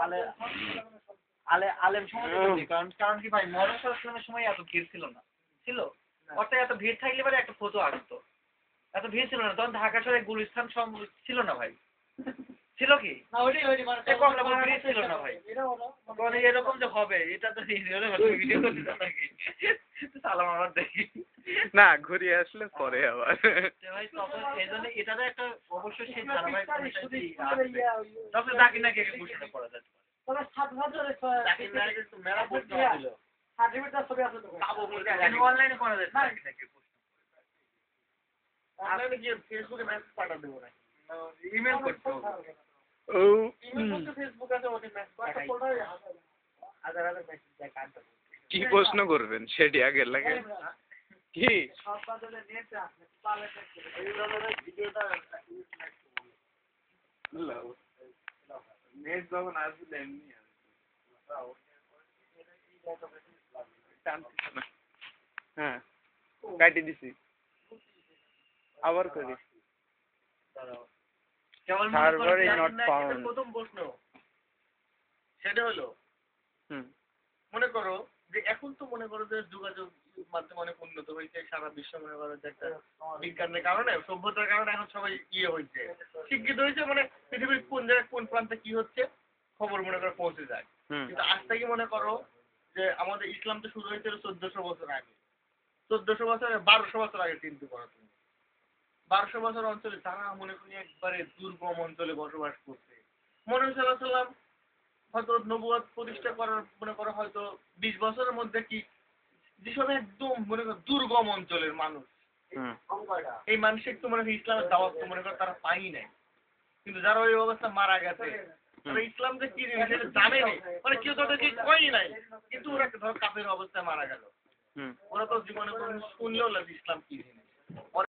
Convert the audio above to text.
আলে আলেম সমাজে কারণ কি ভাই মহরম সাল্লামের সময় এত ভিড় ছিল না, ছিল অর্থাৎ এত ভিড় থাকলে পরে একটা ফটো আসতো, এত ভিড় ছিল না তখন ঢাকা শহরে গুলিস্তান ছিল না ভাই, ছিল কি না ওইটাই মানে কমলাপুর ব্রিজ ছিল না ভাই, মানে এরকম যে হবে এটা তো ভিডিও করতে নাকি সালাম আমার দেখি না ঘুরিয়ে আসলে পরে আবার ভাই তখন এই জন্য এটারও একটা অবশ্যই সেই ধারাবাহিক ডক্টর জাকির নাকি ঘোষণা করা যায় তবে 7 বছরের জাকির নাকি তো মেলা বলতে ছিল সার্টিফিকেটটা ছবি আছে তো অনলাইনে করা যায় জাকির নাকি অনলাইনে গিয়ে ফেসবুকে মেসেজ পাঠা দেবো না ইমেল করতে হবে ও ইমেল করতে ফেসবুক আছে ওখানে মেসেজ পাঠা হাজার হাজার মেসেজ যায় কাটতে কি প্রশ্ন করবেন সেটি আগে লাগে কি সব বদলে নেট আছে পালে এই ধরনের ভিডিওটা নেট যখন আসবে এমনি হ্যাঁ কাটি দিছি আবার করি সার্ভার ইজ নট ফাউন্ড প্রথম প্রশ্ন সেটা হলো মনে করো যে এখন তো মনে করো যে যোগাযোগ মাধ্যম অনেক উন্নত হয়েছে সারা বিশ্ব মনে করো যে একটা বিজ্ঞানের কারণে সভ্যতার কারণে এখন সবাই হয়েছে শিক্ষিত হয়েছে মানে পৃথিবীর কোন জায়গায় কোন প্রান্তে কি হচ্ছে খবর মনে করো পৌঁছে যায় কিন্তু আজ থেকে মনে করো যে আমাদের ইসলাম তো শুরু হয়েছিল 1400 বছর আগে 1400 বছর 1200 বছর আগে চিন্তা করো তুমি 1200 বছর অঞ্চলে তারা মনে করি একবারে দুর্গম অঞ্চলে বসবাস করছে মনে সাল্লাম হয়তো নবুয়ত প্রতিষ্ঠা করার মনে করো হয়তো 20 বছরের মধ্যে কি যেসব একদম মনে করো দুর্গম অঞ্চলের মানুষ এই মানুষের তো মনে হয় ইসলামের দাওয়াত তো মনে করো তারা পাই নাই কিন্তু যারা ওই অবস্থা মারা গেছে তারা ইসলাম যে কি জিনিস সেটা জানে নাই মানে কেউ তাদেরকে কয়ই নাই কিন্তু ওরা ধর কাফের অবস্থায় মারা গেল ওরা তো জীবনে শুনলেও ইসলাম কি জিনিস